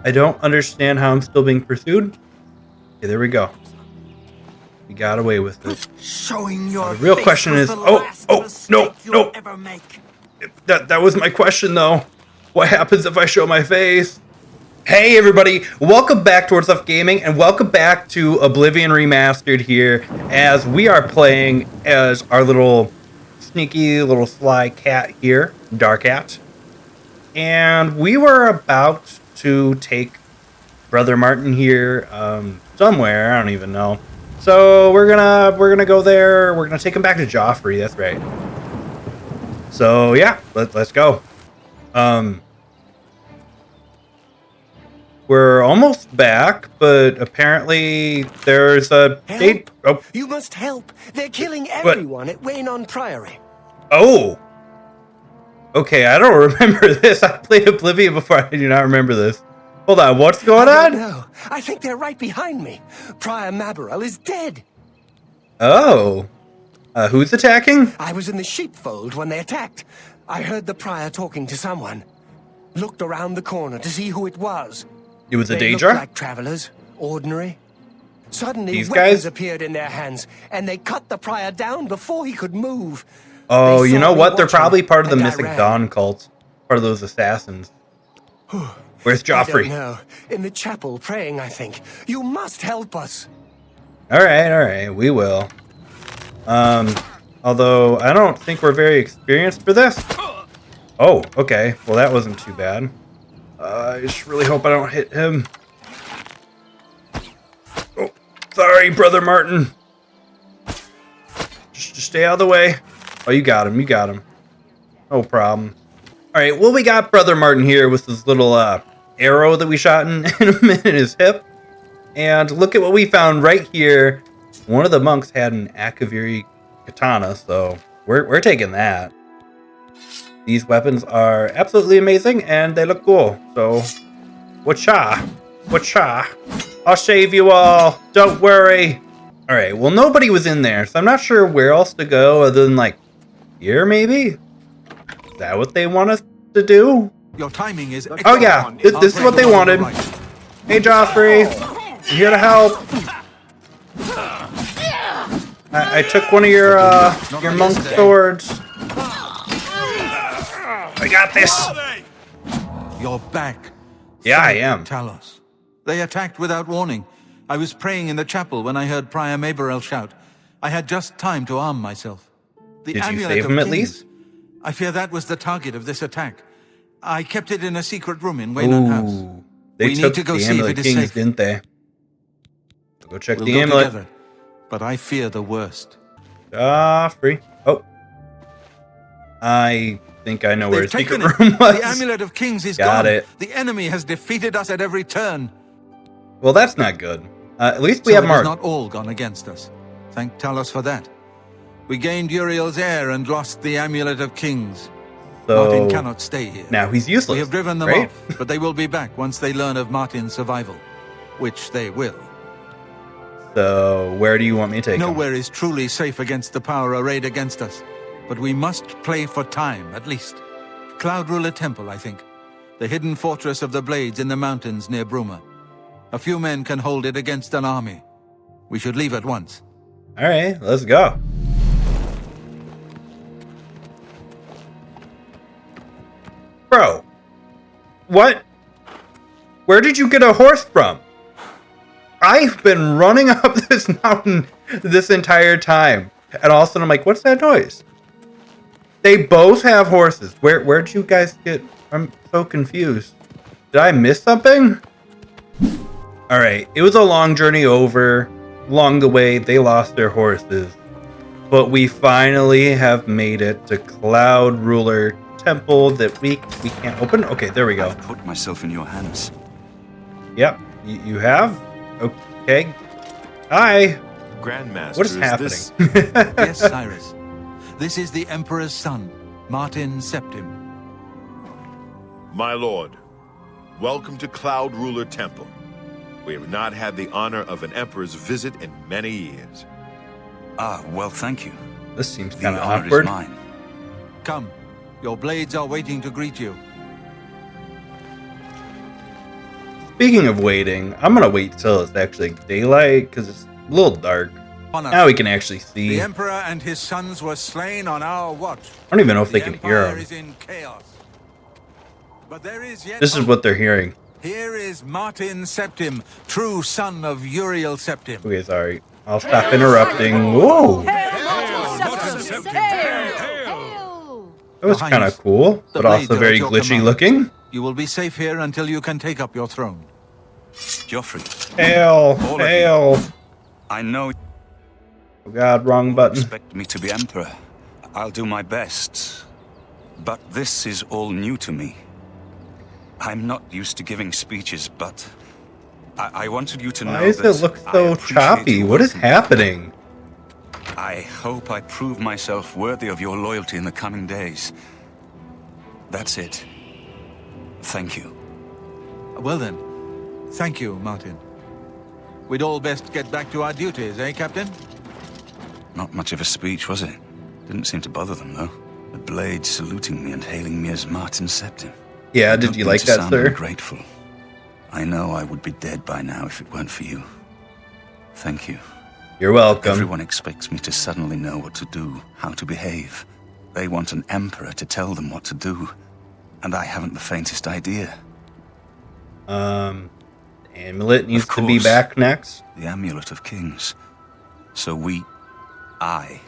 I don't understand how I'm still being pursued. Okay, there we go. We got away with it. Showing your The real question is, no. Ever make. That was my question though. What happens if I show my face? Hey everybody, welcome back to What's Up Gaming, and welcome back to Oblivion Remastered here, as we are playing as our little sneaky little sly cat here, Dar'Kat. And we were about to take Brother Martin here somewhere, I don't even know. So we're gonna go there. We're gonna take him back to Joffrey, that's right. So yeah, let's go. We're almost back, but apparently there's a date. Oh, you must help. They're killing everyone at Waynon Priory. Oh. Okay, I don't remember this. I played Oblivion before. I do not remember this. Hold on, what's going on? No, I think they're right behind me. Prior Maborel is dead. Oh. Who's attacking? I was in the sheepfold when they attacked. I heard the prior talking to someone. Looked around the corner to see who it was. It was a They Daedra? looked like travelers, ordinary. Suddenly, These weapons guys? appeared in their hands, and they cut the prior down before he could move. Oh, They you saw know me what? They're watching, probably part of the and I Mystic ran. Dawn cult. Part of those assassins. Where's I Joffrey? don't know. In the chapel, praying, I think. You must help us. Alright, we will. Although I don't think we're very experienced for this. Oh, okay. Well, that wasn't too bad. I just really hope I don't hit him. Oh, sorry, Brother Martin. Just stay out of the way. Oh, you got him. No problem. Alright, well, we got Brother Martin here with this little arrow that we shot in his hip. And look at what we found right here. One of the monks had an Akaviri katana, so we're taking that. These weapons are absolutely amazing, and they look cool. So, whatcha? I'll save you all. Don't worry. All right. Well, nobody was in there, so I'm not sure where else to go other than like here, maybe. Is that what they want us to do? Your timing is. Oh yeah, this is what they wanted. Hey, Joffrey, I'm here to help. I took one of your monk swords. I got this. You're back. Yeah, I am. Talos. They attacked without warning. I was praying in the chapel when I heard Prior Maborel shout. I had just time to arm myself. The Did you amulet save of him at kings. least? I fear that was the target of this attack. I kept it in a secret room in Waynon House. They We took need to go the see if amulet it is kings, safe. didn't they? Go check We'll the go amulet. together, but I fear the worst. Joffrey. Oh. I think I know where his They've secret taken it. room was. The amulet of kings is Got gone. it. The enemy has defeated us at every turn. Well, that's not good. At least we So have it Mark. has not all gone against us. Thank Talos for that. We gained Uriel's heir and lost the amulet of kings. Martin So cannot stay here. now he's useless. We have driven them right? off, but they will be back once they learn of Martin's survival. Which they will. So where do you want me to take him? Nowhere is truly safe against the power arrayed against us. But we must play for time, at least. Cloud Ruler Temple, I think. The hidden fortress of the Blades in the mountains near Bruma. A few men can hold it against an army. We should leave at once. All right, let's go. Bro, what? Where did you get a horse from? I've been running up this mountain this entire time. And all of a sudden I'm like, what's that noise? They both have horses. Where'd you guys get? I'm so confused. Did I miss something? All right, it was a long journey over. Along the way, they lost their horses. But we finally have made it to Cloud Ruler Temple that we can't open. Okay, there we go. I've put myself in your hands. Yep, you have? Okay. Hi. Grandmaster, What is happening? this... Yes, Cyrus. This is the Emperor's son, Martin Septim. My lord, welcome to Cloud Ruler Temple. We have not had the honor of an emperor's visit in many years. Ah, well, thank you. This seems The kind of honor awkward. is mine. Come, your blades are waiting to greet you. Speaking of waiting, I'm gonna wait till it's actually daylight because it's a little dark. Honor. Now we can actually see. The Emperor and his sons were slain on our watch. I don't even know if The they can hear Empire them. is in chaos. But there is yet This is hope. what they're hearing. Here is Martin Septim, true son of Uriel Septim. Okay, sorry. I'll stop interrupting. Whoa! That was Your kind of Highness, cool, the but also blades are very at your glitchy command. looking. You will be safe here until you can take up your throne. Joffrey, Hail! All of you. Hail! I know Oh god, wrong you button. expect me to be Emperor. I'll do my best. But this is all new to me. I'm not used to giving speeches, but I wanted you to know Why does that it look I so appreciate choppy? your What is welcome. happening? I hope I prove myself worthy of your loyalty in the coming days. That's it. Thank you. Well then, thank you, Martin. We'd all best get back to our duties, eh, Captain? Not much of a speech, was it? Didn't seem to bother them, though. The blades saluting me and hailing me as Martin Septim. Yeah, I did don't you mean like to that, sound sir? ungrateful. I know I would be dead by now if it weren't for you. Thank you. You're welcome. Everyone expects me to suddenly know what to do, how to behave. They want an emperor to tell them what to do, and I haven't the faintest idea. The amulet needs Of to be course. back next. The Amulet of Kings. So I,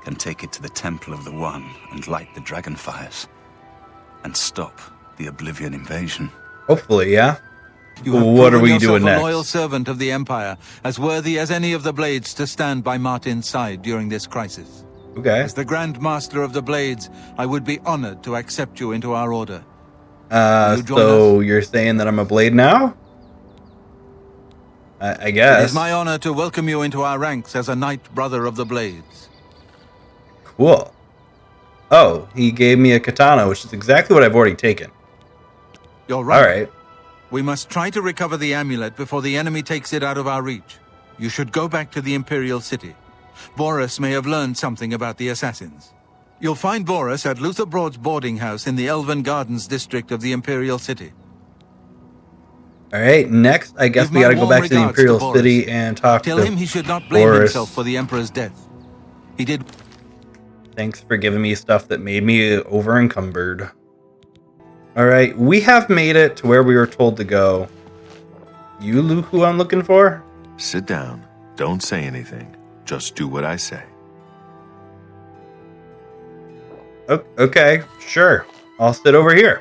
can take it to the Temple of the One and light the dragon fires. And stop the Oblivion invasion. Hopefully, yeah. You have What are proven we yourself doing a next? loyal servant of the Empire, as worthy as any of the Blades to stand by Martin's side during this crisis. Okay. As the Grand Master of the Blades, I would be honored to accept you into our order. you join So you're saying that I'm a blade now? I It guess. is my honor to welcome you into our ranks as a Knight Brother of the Blades. Cool. Oh, he gave me a katana, which is exactly what I've already taken. You're right. All right. We must try to recover the amulet before the enemy takes it out of our reach. You should go back to the Imperial City. Boris may have learned something about the assassins. You'll find Boris at Luther Broad's boarding house in the Elven Gardens district of the Imperial City. All right. Next, I guess Give we my got to go warm back to the regards to Imperial Boris. City and talk Tell to him he should not blame Boris. himself for the Emperor's death. He did. Thanks for giving me stuff that made me over encumbered. All right, we have made it to where we were told to go. You, Luke, who I'm looking for? Sit down. Don't say anything. Just do what I say. Okay, sure. I'll sit over here.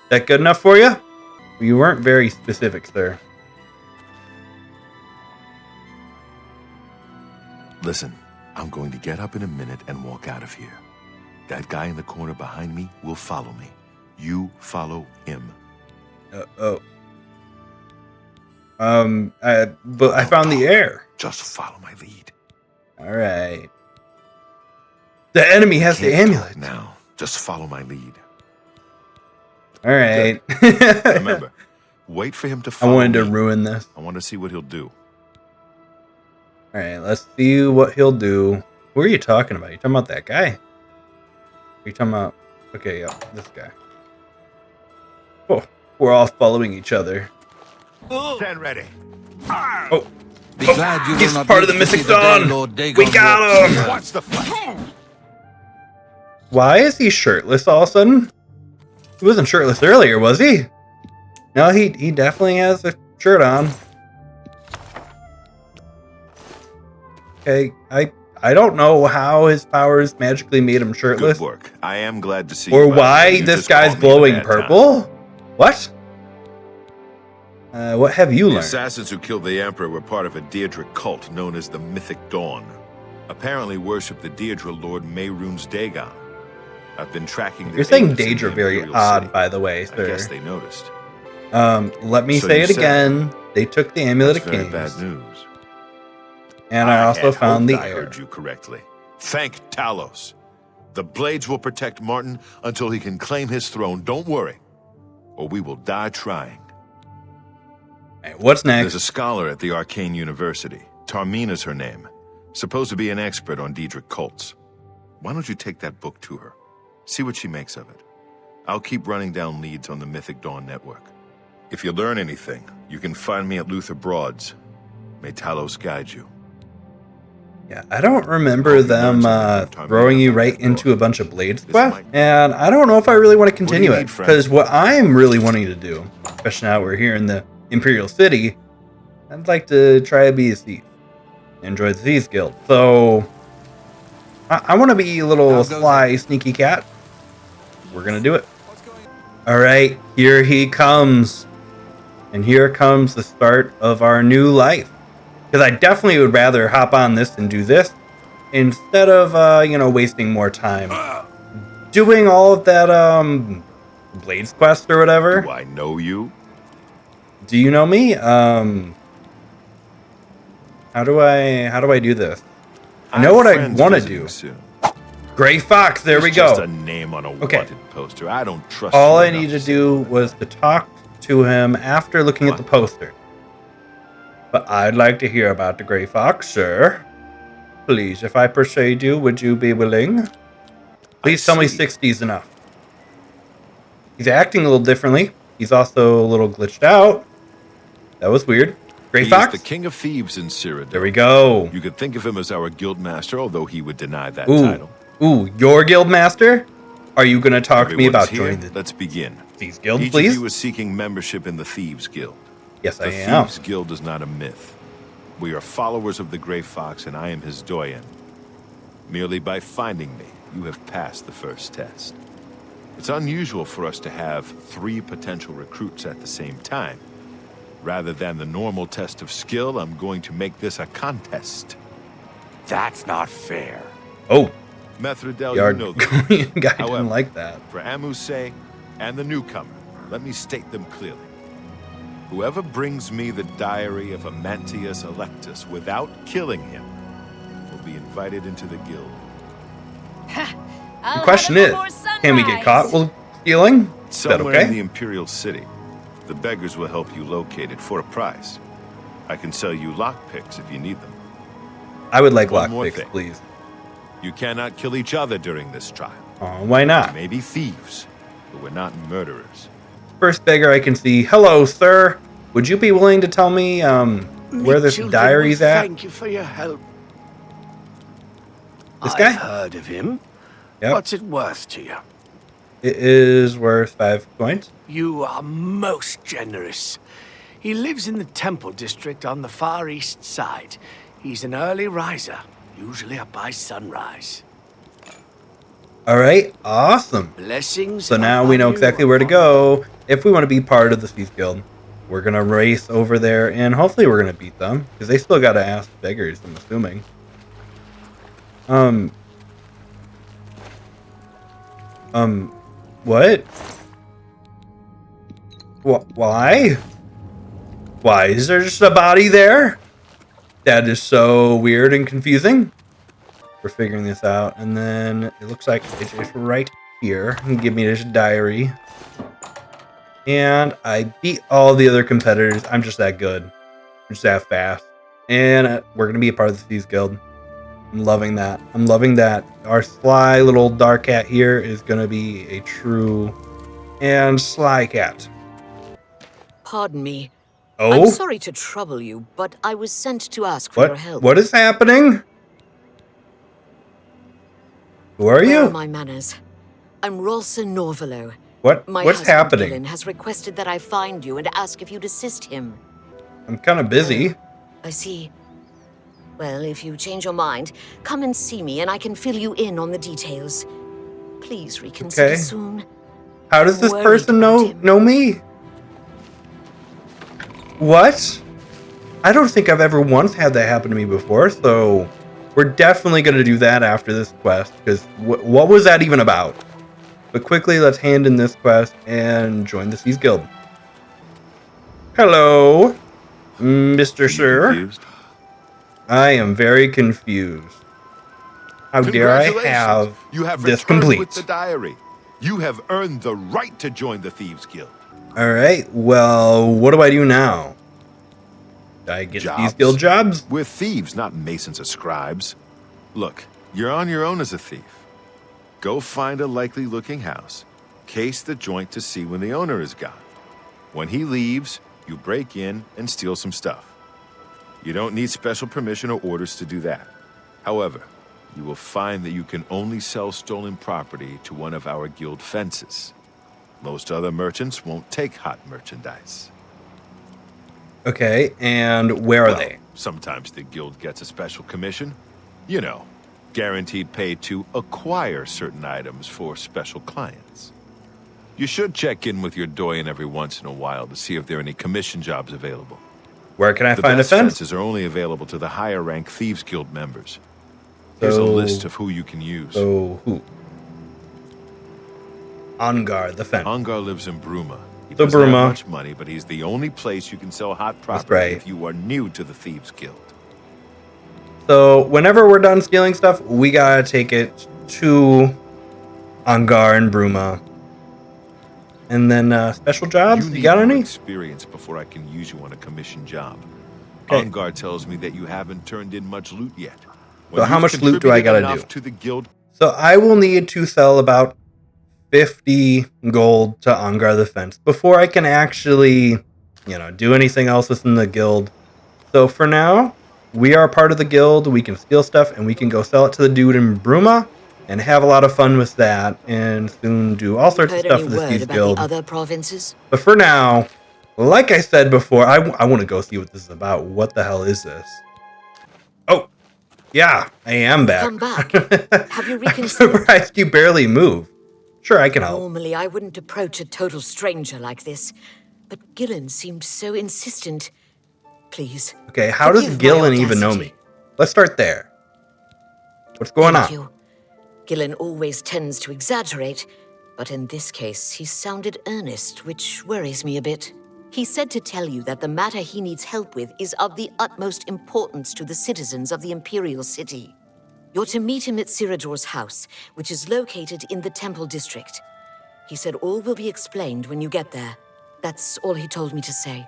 That good enough for you? You weren't very specific, sir. Listen, I'm going to get up in a minute and walk out of here. That guy in the corner behind me will follow me. You follow him. But I found the air. Just follow my lead. All right. The enemy has the Can't amulet. talk now. Just follow my lead. All right. Remember, wait for him to I follow wanted to me. ruin this. I want to see what he'll do. All right, let's see what he'll do. Who are you talking about? You talking about that guy? Are you talking about... Okay, yeah, this guy. Oh, we're all following each other. Stand ready. Oh, Be glad you will he's not part of live the to see Mythic the day Dawn. Lord Dagon We got him. Watch the fight. Why is he shirtless all of a sudden? He wasn't shirtless earlier, was he? No, he definitely has a shirt on. Okay, I don't know how his powers magically made him shirtless. Good work. I am glad to see Or you. by the way. why You this just guy's called me at a glowing bad time. purple? What? What have you The learned? assassins who killed the Emperor were part of a Deirdre cult known as the Mythic Dawn. Apparently worshipped the Deirdre Lord Mehrunes Dagon. I've been tracking their You're saying agents in Daedra the very Imperial odd, City. by the way, I sir. guess they noticed. Let me So say you it said- again. They took the amulet That's of very kings, bad news. and I also had found the hoped I air. heard you correctly. Thank Talos. The Blades will protect Martin until he can claim his throne. Don't worry, or we will die trying. Right, what's There's next? a scholar at the Arcane University. Tarmina's her name. Supposed to be an expert on Deirdre cults. Why don't you take that book to her? See what she makes of it. I'll keep running down leads on the Mythic Dawn network. If you learn anything, you can find me at Luther Broad's. May Talos guide you. Yeah, I don't remember them throwing you right into a bunch of Blades quests, and I don't know if I really want to continue it, because what I'm really wanting to do, especially now we're here in the Imperial City, I'd like to try to be a thief. Enjoy the Thieves Guild. So, I want to be a little sly, sneaky cat. We're going to do it. Alright, here he comes. And here comes the start of our new life. Because I definitely would rather hop on this and do this instead of, wasting more time doing all of that, Blades quest or whatever. Do I know you? Do you know me? How do I do this? I know what I want to do. Gray Fox, there we go. Just a name on a wanted poster. I don't trust all you I need to do was to talk to him after looking at the poster. But I'd like to hear about the Gray Fox, sir. Please, if I persuade you, would you be willing? Please tell me 60 is enough. He's acting a little differently. He's also a little glitched out. That was weird. Gray Fox? He's the king of thieves in Cyrodiil. There we go. You could think of him as our guild master, although he would deny that title. Ooh, your guild master? Are you going to talk to me about joining the Let's begin. Thieves Guild, Each please? of you is seeking membership in the Thieves Guild. Yes, I the am. Thieves Guild is not a myth. We are followers of the Gray Fox, and I am his doyen. Merely by finding me, you have passed the first test. It's unusual for us to have 3 potential recruits at the same time. Rather than the normal test of skill, I'm going to make this a contest. That's not fair. Oh, Methridel, the you know this. guy However, didn't like that. For Amuse and the newcomer, let me state them clearly. Whoever brings me the diary of Amantius Electus without killing him will be invited into the guild. The question is, can we get caught while stealing? Is that Somewhere in the okay? Imperial City, the beggars will help you locate it for a price. I can sell you lockpicks if you need them. I would like One more lockpicks, thing. please. You cannot kill each other during this trial. Oh, why not? We may be thieves, but we're not murderers. First beggar I can see. Hello, sir. Would you be willing to tell me where this diary's at? Thank you for your help. This guy? I've heard of him. Yep. What's it worth to you? It is worth 5 coins. You are most generous. He lives in the Temple District on the far east side. He's an early riser, usually up by sunrise. All right, awesome. Blessings. So now we know exactly where to go if we want to be part of the Thieves Guild. We're going to race over there, and hopefully we're going to beat them, because they still got to ask beggars, I'm assuming. What? Why? Why is there just a body there? That is so weird and confusing. We're figuring this out, and then it looks like it's right here. Give me this diary. And I beat all the other competitors. I'm just that good. I'm just that fast. And we're going to be a part of the Thieves Guild. I'm loving that. I'm loving that. Our sly little Dar'Kat here is going to be a true and sly cat. Pardon me. Oh? I'm sorry to trouble you, but I was sent to ask for your help. What is happening? Who are Where you? are my manners? I'm Rolsa Norvalo. What's husband, happening? Gillen, has requested that I find you and ask if you'd assist him. I'm kind of busy. I see. Well, if you change your mind, come and see me and I can fill you in on the details. Please reconsider Okay. soon. How does this Worried person about him. know me? What? I don't think I've ever once had that happen to me before, so we're definitely going to do that after this quest, because what was that even about? But quickly, let's hand in this quest and join the Thieves Guild. Hello, Mr. Sir. Confused? I am very confused. How dare I have you have this returned complete? with the diary. You have earned the right to join the Thieves Guild. All right, well, what do I do now? Do I get Jobs. Thieves Guild jobs? We're thieves, not masons or scribes. Look, you're on your own as a thief. Go find a likely-looking house, case the joint to see when the owner is gone. When he leaves, you break in and steal some stuff. You don't need special permission or orders to do that. However, you will find that you can only sell stolen property to one of our guild fences. Most other merchants won't take hot merchandise. Okay, and where are they? Sometimes the guild gets a special commission. You know, guaranteed pay to acquire certain items for special clients. You should check in with your doyen every once in a while to see if there are any commission jobs available. Where can I The find a best fence? fences are only available to the higher rank Thieves Guild members. Here's a list of who you can use. So who? Ongar, the fence. Ongar lives in Bruma. He So doesn't have Bruma. much money, but he's the only place you can sell hot property right. if you are new to the Thieves Guild. So whenever we're done stealing stuff, we gotta take it to Ongar and Bruma. And then special jobs? You need got more any? experience before I can use you on a commission job. Okay. Ongar tells me that you haven't turned in much loot yet. So how much loot do I gotta do? To the guild, So I will need to sell about 50 gold to Ongar the Fence before I can actually, do anything else within the guild. So for now, we are part of the guild. We can steal stuff and we can go sell it to the dude in Bruma and have a lot of fun with that and soon do all sorts of Heard stuff any for the word Thieves about Guild. the other provinces? But for now, like I said before, I want to go see what this is about. What the hell is this? Oh, yeah, I am back. Come back. Have you I'm reconsidered? surprised you barely move. Sure, I can help. Normally, I wouldn't approach a total stranger like this, but Gillen seemed so insistent. Please. Okay, how does forgive my Gillen even know audacity. me? Let's start there. What's going Thank on? you. Gillen always tends to exaggerate, but in this case, he sounded earnest, which worries me a bit. He said to tell you that the matter he needs help with is of the utmost importance to the citizens of the Imperial City. You're to meet him at Ciridor's house, which is located in the Temple District. He said all will be explained when you get there. That's all he told me to say.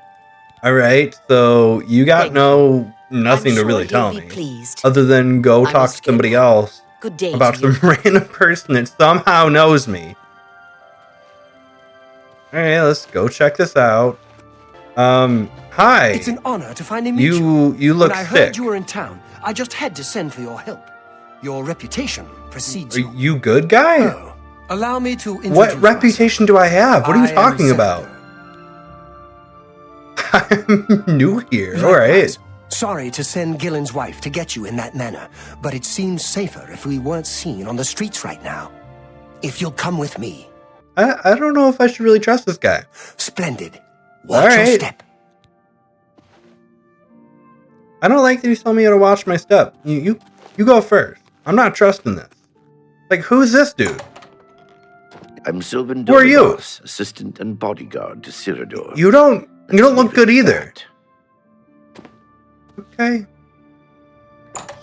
All right, so you got nothing I'm to sure really he'll tell be me, pleased. other than go I talk must to somebody go now. else Good day about to you. some random person that somehow knows me. All right, let's go check this out. Hi. It's an honor to finally meet you. You look when I sick. heard you were in town, I just had to send for your help. Your reputation precedes Are you. you good, guy? Oh, allow me to introduce What reputation do I have? What are you I am talking Senator. about? I'm new here. myself. All right. Likewise, sorry to send Gillen's wife to get you in that manner, but it seems safer if we weren't seen on the streets right now. If you'll come with me. I don't know if I should really trust this guy. Splendid. All Watch your right. step. I don't like that he's telling me how to watch my step. You go first. I'm not trusting this. Like, who's this dude? I'm Sylvan Who are you? Dolores, assistant and bodyguard to Ciridor. You don't look good Leave it at either. that. Okay.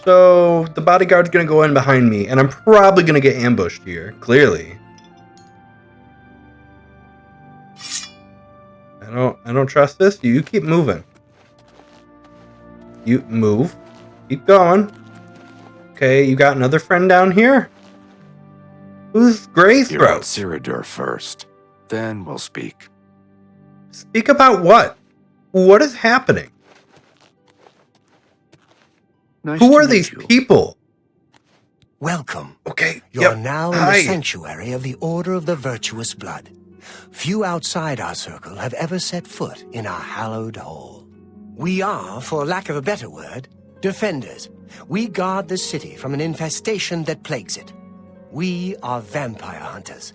So the bodyguard's gonna go in behind me, and I'm probably gonna get ambushed here. Clearly. I don't trust this. You keep moving. You move. Keep going. Okay, you got another friend down here? Who's You're at Greythroat? Ciridor first. Then we'll speak. Speak about what? What is happening? Nice Who to are meet these you. people? Welcome. Okay, You're yep. now in Hi. the sanctuary of the Order of the Virtuous Blood. Few outside our circle have ever set foot in our hallowed hall. We are, for lack of a better word, defenders. We guard the city from an infestation that plagues it. We are vampire hunters.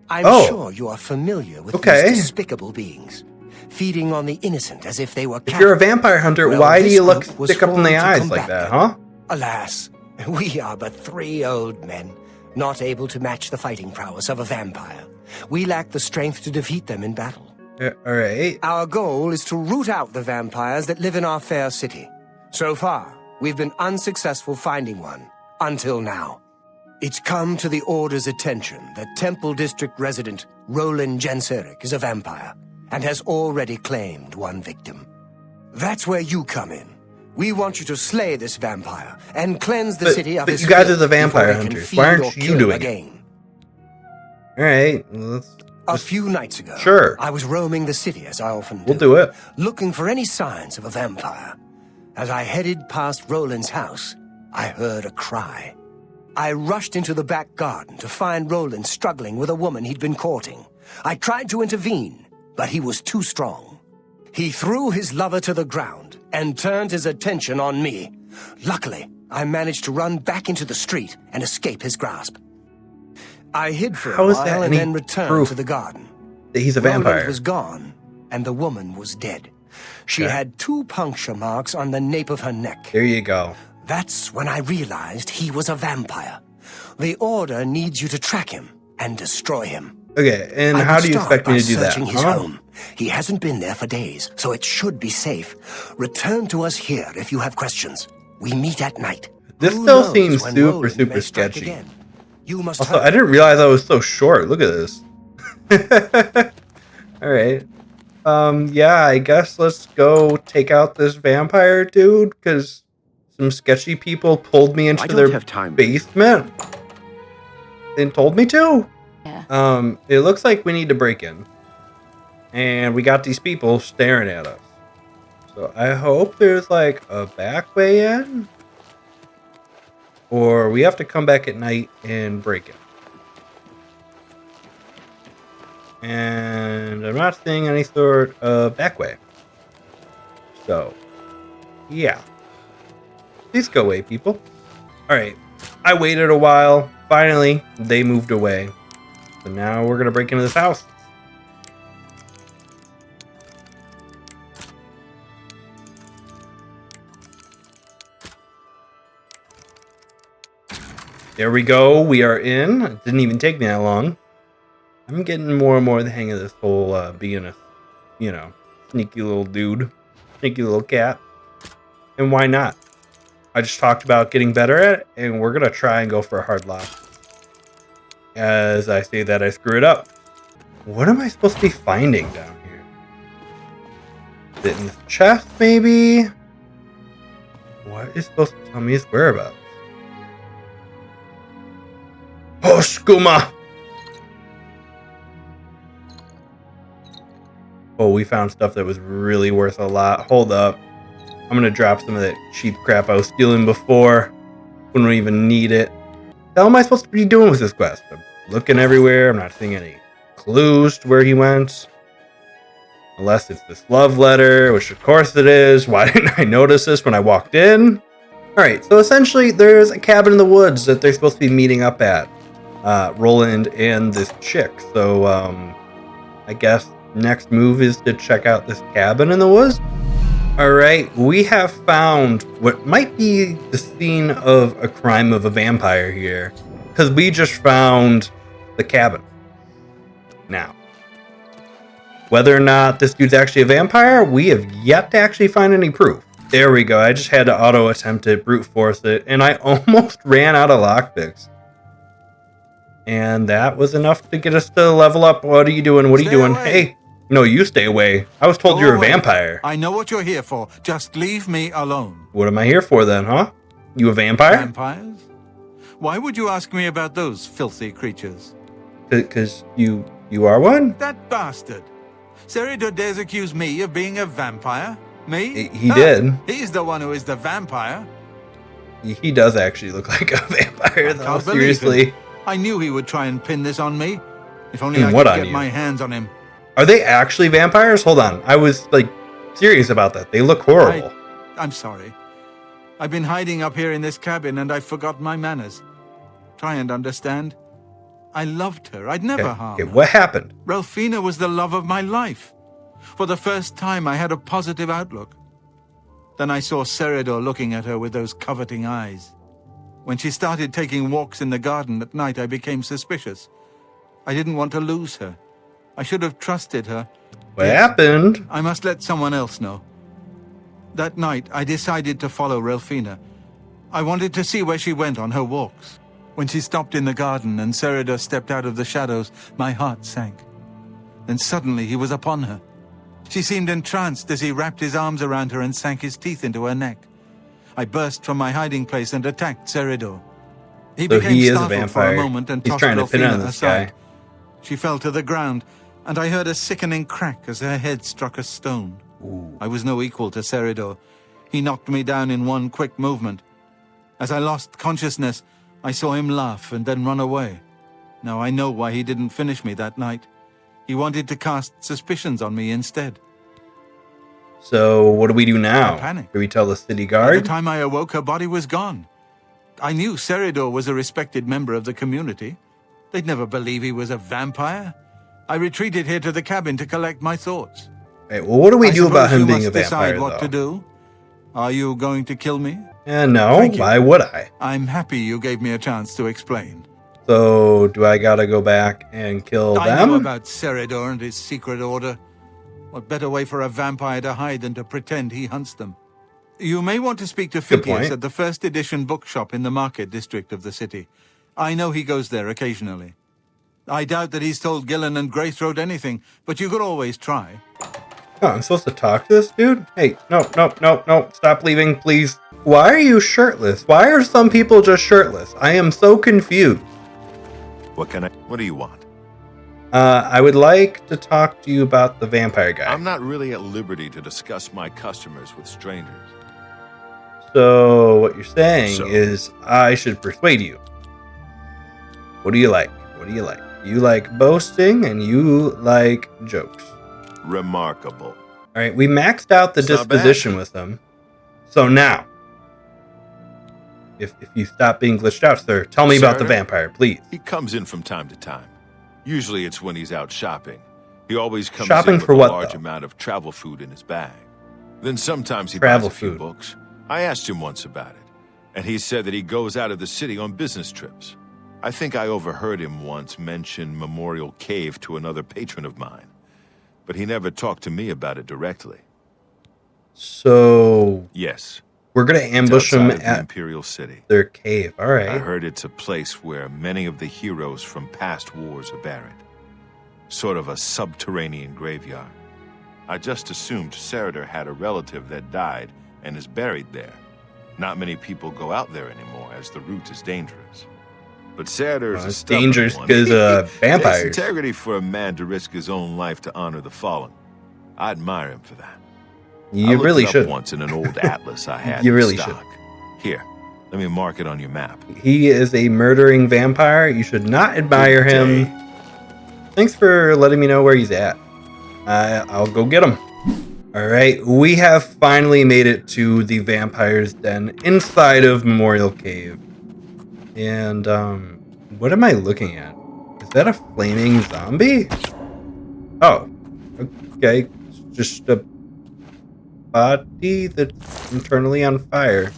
I'm Oh. sure you are familiar with Okay. these despicable beings, feeding on the innocent as if they were If cattle. you're a vampire hunter, Well, why do this you look group was stick up in the formed to eyes combat like that, them. huh? Alas, we are but 3 old men, not able to match the fighting prowess of a vampire. We lack the strength to defeat them in battle. All right. Our goal is to root out the vampires that live in our fair city. So far, we've been unsuccessful finding one, until now. It's come to the Order's attention that Temple District resident Roland Genseric is a vampire, and has already claimed one victim. That's where you come in. We want you to slay this vampire and cleanse the city of but his you guys filth are the vampire before we can hunters. feed Why or aren't you kill doing it? again. All right, let's. A few nights ago, Sure. I was roaming the city as I often do. We'll do it. Looking for any signs of a vampire. As I headed past Roland's house, I heard a cry. I rushed into the back garden to find Roland struggling with a woman he'd been courting. I tried to intervene, but he was too strong. He threw his lover to the ground and turned his attention on me. Luckily, I managed to run back into the street and escape his grasp. I hid for How a is that while and any then returned proof to the garden. that he's a Roland vampire? was gone, and the woman was dead. She Okay. had 2 puncture marks on the nape of her neck. There you go. That's when I realized he was a vampire. The Order needs you to track him and destroy him. Okay, and I how would do you start expect me by to do that? searching his Huh? home. He hasn't been there for days, so it should be safe. Return to us here if you have questions. We meet at night. This Who still knows seems when super, Roland super may strike sketchy. again. You must Also, hurry. I didn't realize I was so short. Look at this. All right. Yeah, I guess let's go take out this vampire dude because some sketchy people pulled me into I don't their have time. basement and told me to. Yeah. It looks like we need to break in, and we got these people staring at us. So I hope there's like a back way in, or we have to come back at night and break it. And I'm not seeing any sort of back way. So, yeah. Please go away, people. Alright. I waited a while. Finally, they moved away. So now we're going to break into this house. There we go. We are in. It didn't even take me that long. I'm getting more and more the hang of this whole being a, sneaky little dude. Sneaky little cat. And why not? I just talked about getting better at it, and we're going to try and go for a hard lock. As I say that, I screw it up. What am I supposed to be finding down here? Is it in the chest, maybe? What is supposed to tell me his whereabouts? Oh, skooma! Oh, we found stuff that was really worth a lot. Hold up. I'm going to drop some of that cheap crap I was stealing before. We don't even need it. What the hell am I supposed to be doing with this quest? I'm looking everywhere. I'm not seeing any clues to where he went. Unless it's this love letter, which of course it is. Why didn't I notice this when I walked in? Alright, so essentially there's a cabin in the woods that they're supposed to be meeting up at. Roland and this chick. So, I guess next move is to check out this cabin in the woods. Alright, we have found what might be the scene of a crime of a vampire here. Because we just found the cabin. Now, whether or not this dude's actually a vampire, we have yet to actually find any proof. There we go. I just had to auto attempt it, brute force it, and I almost ran out of lockpicks. And that was enough to get us to level up. What are you doing? What are you Stay doing? away. Hey, no, you stay away. I was told Go you're a away. vampire. I know what you're here for. Just leave me alone. What am I here for then, huh? You a vampire? Vampires? Why would you ask me about those filthy creatures? Because you are one? That bastard. Seridor dares accuse me of being a vampire? Me? He did. He's the one who is the vampire. He does actually look like a vampire, though, Can't believe seriously. it. I knew he would try and pin this on me. If only And I what could on get you? my hands on him. Are they actually vampires? Hold on. I was, serious about that. They look horrible. I'm sorry. I've been hiding up here in this cabin and I've forgotten my manners. Try and understand. I loved her. I'd never harm Okay, her. what happened? Ralphina was the love of my life. For the first time, I had a positive outlook. Then I saw Seridor looking at her with those coveting eyes. When she started taking walks in the garden at night, I became suspicious. I didn't want to lose her. I should have trusted her. What happened? I must let someone else know. That night, I decided to follow Ralphina. I wanted to see where she went on her walks. When she stopped in the garden and Seridor stepped out of the shadows, my heart sank. Then suddenly he was upon her. She seemed entranced as he wrapped his arms around her and sank his teeth into her neck. I burst from my hiding place and attacked Seridor. He So became he is a startled for a vampire. moment and He's tossed trying to pin it on Ralphina this aside. guy. She fell to the ground, and I heard a sickening crack as her head struck a stone. Ooh. I was no equal to Seridor. He knocked me down in one quick movement. As I lost consciousness, I saw him laugh and then run away. Now I know why he didn't finish me that night. He wanted to cast suspicions on me instead. So what do we do now? I panicked. Do we tell the city By guard? the time I awoke, her body was gone. I knew Seridor was a respected member of the community. They'd never believe he was a vampire. I retreated here to the cabin to collect my thoughts. Hey, well, what do we I do about suppose him you being a must decide vampire, what to though? do. Are you going to kill me? No, Thank you. why would I? I'm happy you gave me a chance to explain. So, do I gotta go back and kill I them? know about Seridor and his secret order. What better way for a vampire to hide than to pretend he hunts them? You may want to speak to Good Phineas point. at the first edition bookshop in the market district of the city. I know he goes there occasionally. I doubt that he's told Gillen and Greythroat anything, but you could always try. Oh, I'm supposed to talk to this dude? Hey, no, stop leaving, please. Why are you shirtless? Why are some people just shirtless? I am so confused. What do you want? I would like to talk to you about the vampire guy. I'm not really at liberty to discuss my customers with strangers. So, what you're saying So- is I should persuade you. What do you like? What do you like? You like boasting and you like jokes. Remarkable. All right, we maxed out the It's not disposition with them. So now, if you stop being glitched out, sir, tell me about the Sir? vampire, please. He comes in from time to time. Usually it's when he's out shopping. He always comes Shopping in with for a what, large though? amount of travel food in his bag. Then sometimes he Travel buys a few food. books. I asked him once about it, and he said that he goes out of the city on business trips. I think I overheard him once mention Memorial Cave to another patron of mine, but he never talked to me about it directly. So Yes, we're gonna it's ambush outside them of the at Imperial City. their cave. All I right. heard it's a place where many of the heroes from past wars are buried. Sort of a subterranean graveyard. I just assumed Seridor had a relative that died and is buried there. Not many people go out there anymore, as the route is dangerous. But Seridor's Well, a it's stubborn dangerous one. 'cause, Takes vampires. integrity for a man to risk his own life to honor the fallen. I admire him for that. I You looked really it up should. once in an old atlas I had You in really stock. Here, let me mark it on your map. He is a murdering vampire. You should not admire Good him. day. Thanks for letting me know where he's at. I'll go get him. All right, we have finally made it to the vampire's den inside of Memorial Cave. And, what am I looking at? Is that a flaming zombie? Oh, okay. It's just a body that's internally on fire.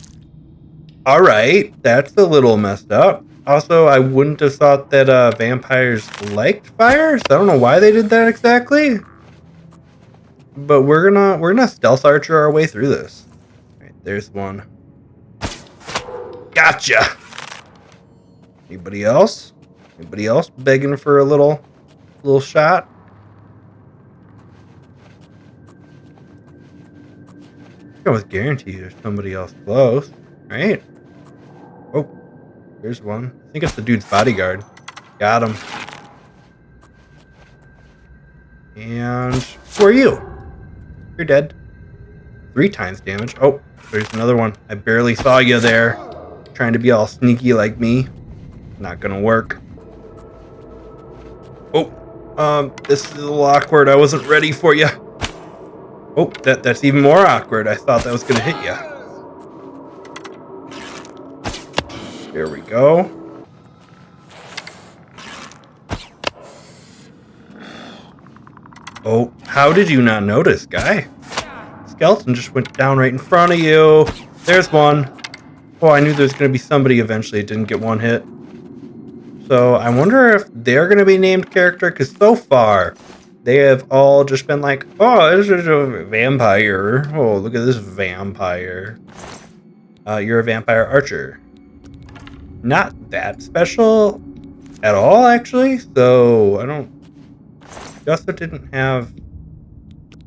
All right, that's a little messed up. Also, I wouldn't have thought that vampires liked fire, so I don't know why they did that exactly. But we're gonna stealth archer our way through this. All right, there's one. Gotcha. Anybody else? Anybody else begging for a little shot? I was guaranteed there's somebody else close, right? Oh, there's one. I think it's the dude's bodyguard. Got him. And who are you? You're dead. 3 times damage. Oh, there's another one. I barely saw you there. Trying to be all sneaky like me. Not gonna work. Oh, this is a little awkward. I wasn't ready for you. Oh, that's even more awkward. I thought that was gonna hit you. There we go. Oh, how did you not notice, guy? Skeleton just went down right in front of you. There's one. Oh, I knew there was going to be somebody eventually. It didn't get one hit. So I wonder if they're going to be named character, because so far they have all just been like, oh, this is a vampire. Oh, look at this vampire. You're a vampire archer. Not that special at all, actually. So I don't... He also didn't have...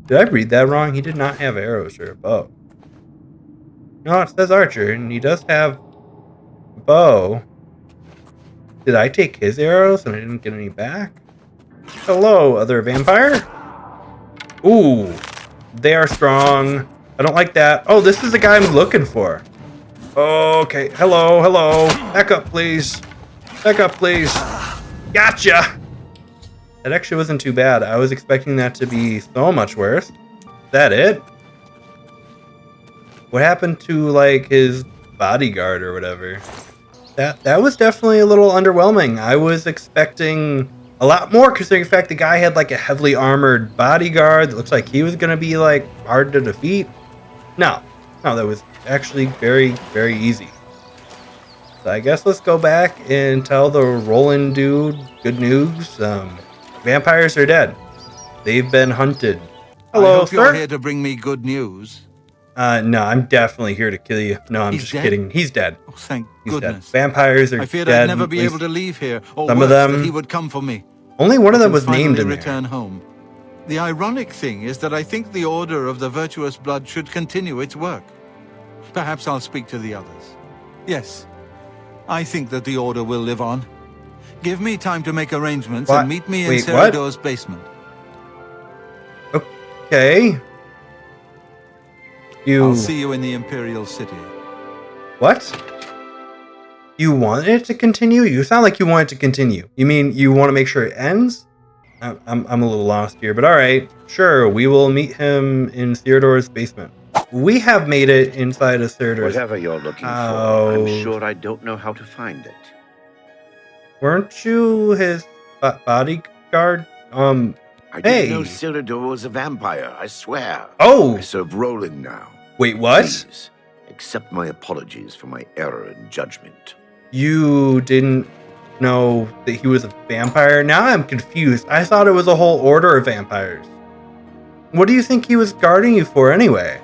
Did I read that wrong? He did not have arrows or a bow. No, it says archer, and he does have a bow. Did I take his arrows and I didn't get any back? Hello, other vampire. Ooh, they are strong. I don't like that. Oh, this is the guy I'm looking for. Okay, hello, hello. Back up, please. Back up, please. Gotcha! That actually wasn't too bad. I was expecting that to be so much worse. Is that it? What happened to, like, his bodyguard or whatever? That was definitely a little underwhelming. I was expecting a lot more, considering the fact the guy had, like, a heavily armored bodyguard that looks like he was going to be, like, hard to defeat. No, that was actually very, very easy. So I guess let's go back and tell the Roland dude good news. Vampires are dead. They've been hunted. Hello, I hope sir. you're here to bring me good news. No, I'm definitely here to kill you. No, I'm He's just dead? kidding. He's dead. Oh, thank He's goodness. dead. Vampires are I feared dead. I'd never be At able least to leave here, or some worse, of them. that he would come for me. Only one of them I was can named finally in return there. home. The ironic thing is that I think the Order of the Virtuous Blood should continue its work. Perhaps I'll speak to the others. Yes, I think that the Order will live on. Give me time to make arrangements What? and meet me in Wait, what? Cerador's basement. Okay. I'll see you in the Imperial City. What? You want it to continue? You sound like you want it to continue. You mean you want to make sure it ends? I'm a little lost here, but all right. Sure, we will meet him in Theodore's basement. We have made it inside of Theodore's. Whatever you're looking for, Oh. I'm sure I don't know how to find it. Weren't you his bodyguard? I Hey. didn't know Cerador was a vampire, I swear. Oh, I serve Roland now. wait, what? Please, accept my apologies for my error in judgment. You didn't know that he was a vampire? Now I'm confused. I thought it was a whole order of vampires. What do you think he was guarding you for anyway?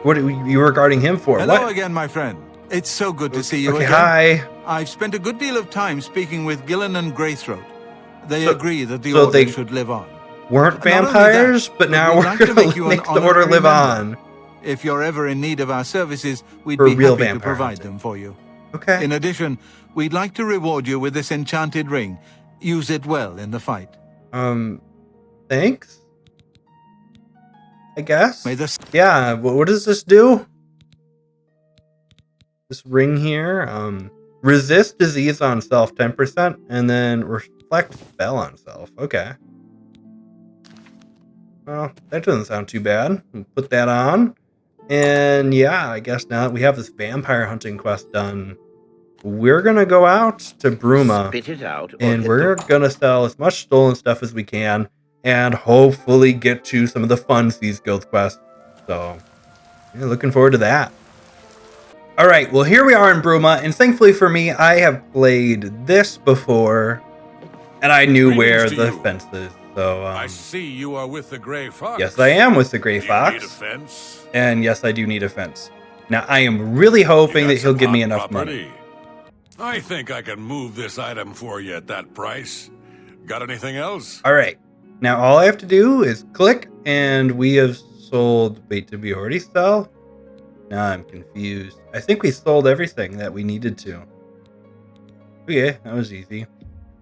What you were guarding him for? Hello What? again, my friend. It's so good to see you Okay, again. hi. I've spent a good deal of time speaking with Gillen and Greythroat. They So- agree that the so Order they should live on. Weren't Not only vampires, that, but now we'd we're like to going make to you an make the order honorary live member. on. If you're ever in need of our services, we'd For be real happy to vampire provide hunting. them for you. Okay. In addition, we'd like to reward you with this enchanted ring. Use it well in the fight. Thanks? I guess? May the Yeah, what does this do? This ring here, resist disease on self 10%, and then reflect spell on self. Okay. Well, that doesn't sound too bad. We'll put that on. And yeah, I guess now that we have this vampire hunting quest done, we're gonna go out to Bruma, Spit it out. Or and hit we're gonna sell as much stolen stuff as we can, and hopefully get to some of the fun Thieves Guild quests. So, yeah, looking forward to that. All right, well, here we are in Bruma, and thankfully for me, I have played this before, and I knew where the fence is. So, I see you are with the Grey Fox. yes, I am with the Grey Do you Fox, need a fence? and yes, I do need a fence. Now, I am really hoping You got that he'll some give me hot enough property? money. I think I can move this item for you at that price. Got anything else? All right, now all I have to do is click, and we have sold. Wait, did we already sell? Now I'm confused. I think we sold everything that we needed to. Okay, that was easy.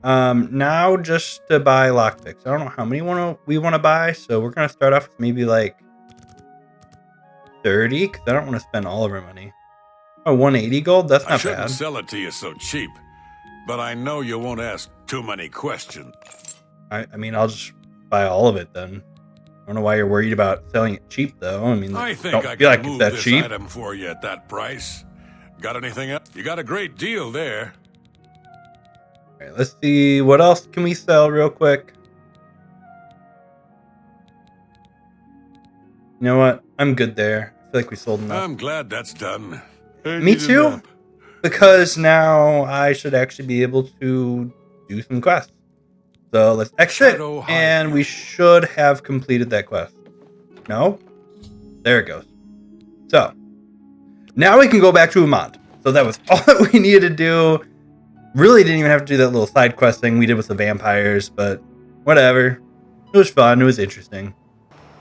Now just to buy lockpicks. I don't know how many we want to buy, so we're gonna start off with maybe like 30, because I don't want to spend all of our money. Oh, 180 gold? That's I not shouldn't bad. sell it to you so cheap, but I know you won't ask too many questions. I mean, I'll just buy all of it then. I don't know why you're worried about selling it cheap, though. I mean, I think don't I feel can like it's move that this cheap. item for you at that price. Got anything else? You got a great deal there. All right, let's see. What else can we sell real quick? You know what? I'm good there. I feel like we sold enough. I'm glad that's done. Me too. Because now I should actually be able to do some quests. So let's exit, Shadow hide and you. we should have completed that quest. No? There it goes. So, now we can go back to Amand. So that was all that we needed to do. Really didn't even have to do that little side quest thing we did with the vampires, but whatever. It was fun. It was interesting.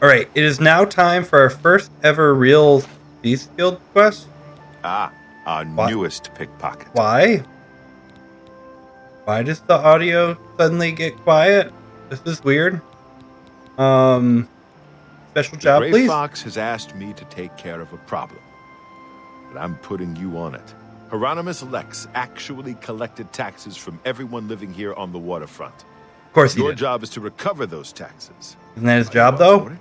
Alright, it is now time for our first ever real Thieves Guild quest. Ah, our What? newest pickpocket. Why? Why does the audio suddenly get quiet? This is weird. Special job, Gray please. Fox has asked me to take care of a problem, but I'm putting you on it. Hieronymus Lex actually collected taxes from everyone living here on the waterfront. Of course he Your did. job is to recover those taxes. Isn't that his Are job, you up though? for it?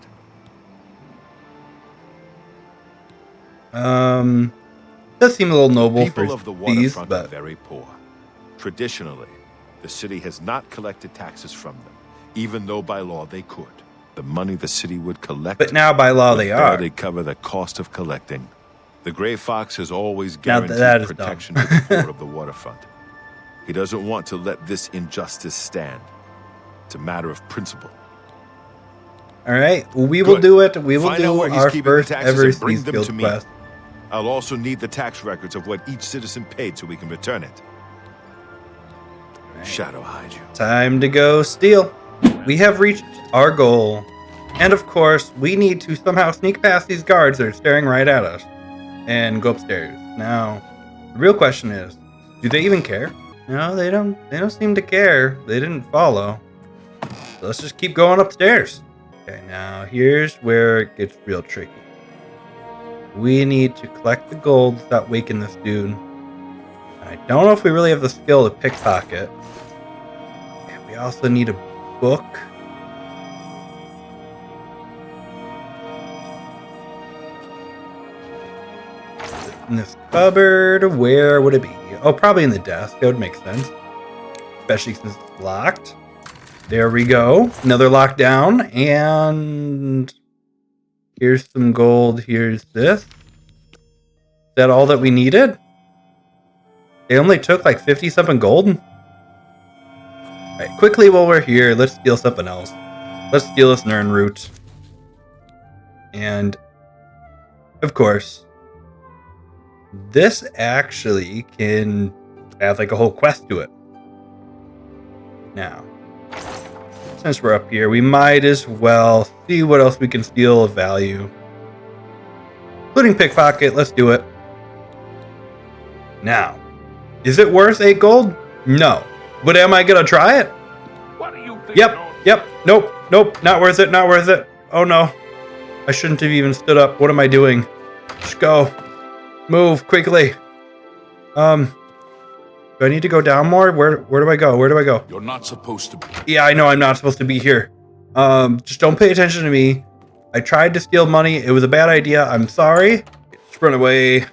Does seem a little noble for People of the these, waterfront are but very poor. Traditionally, the city has not collected taxes from them, even though by law they could. The money the city would collect now by law would they are. barely cover the cost of collecting. The Gray Fox has always Now that guaranteed is protection dumb. to the poor of the waterfront. He doesn't want to let this injustice stand. It's a matter of principle. All right, we will Good. do it. We will Find out do where he's our keeping the first taxes ever and bring Thieves them Guild to me. quest. I'll also need the tax records of what each citizen paid so we can return it. Shadow hide you. Time to go steal. We have reached our goal. And of course, we need to somehow sneak past these guards that are staring right at us and go upstairs. Now, the real question is, do they even care? No, they don't seem to care. They didn't follow. So let's just keep going upstairs. Okay, now here's where it gets real tricky. We need to collect the gold without waking this dude. And I don't know if we really have the skill to pickpocket. And we also need a book. In this cupboard, where would it be? Oh, probably in the desk. That would make sense. Especially since it's locked. There we go. Another lockdown. And here's some gold. Here's this. Is that all that we needed? They only took like 50-something gold? Alright, quickly while we're here, let's steal something else. Let's steal this Nern root. And, of course, this actually can have like a whole quest to it. Now, since we're up here, we might as well see what else we can steal of value. Including pickpocket, let's do it. Now, is it worth 8 gold? No. But am I gonna try it? What do you think? Yep. Nope. Not worth it. Oh no. I shouldn't have even stood up. What am I doing? Just go. Move quickly. Do I need to go down more? Where do I go? You're not supposed to be. Yeah, I know I'm not supposed to be here. Just don't pay attention to me. I tried to steal money. It was a bad idea. I'm sorry. Just run away.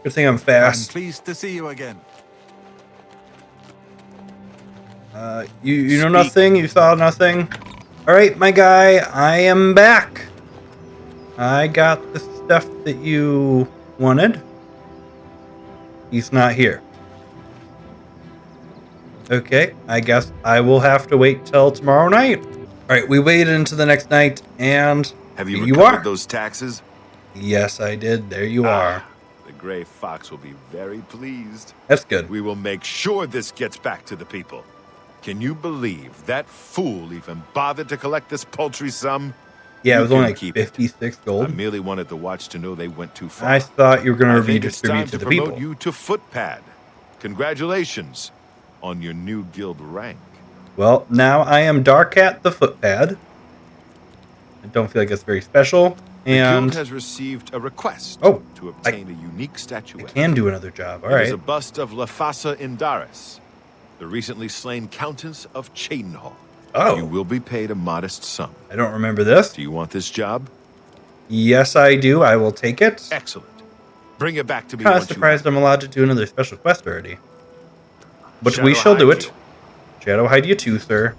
Good thing I'm I'm fast. pleased to see you again. You know nothing? You saw nothing? Alright, my guy, I am back. I got the stuff that you wanted. He's not here. Okay, I guess I will have to wait till tomorrow night. Alright, we waited into the next night, and Have you here you recovered are. those taxes? Yes, I did. There you are. The Gray Fox will be very pleased. That's good. We will make sure this gets back to the people. Can you believe that fool even bothered to collect this paltry sum? Yeah, it You was only can like keep it. 56 I gold. merely wanted the watch to know they went too far. I thought you were going I to think it's time redistribute to to the promote people. you to footpad. Congratulations on your new guild rank. Well, now I am Dar'Kat the footpad. I don't feel like it's very special. The And guild has received a request Oh, to obtain a unique statuette. I can do another job. All It is right. a bust of Lafasa Indaris, the recently slain Countess of Chadenhall. Oh. You will be paid a modest sum. I don't remember this. Do you want this job? Yes, I do. I will take it. Excellent. Bring it back to me Kind of once you surprised have I'm allowed to do another special quest already. But Shadow we shall do hide it. you. Shadow hide you too, sir.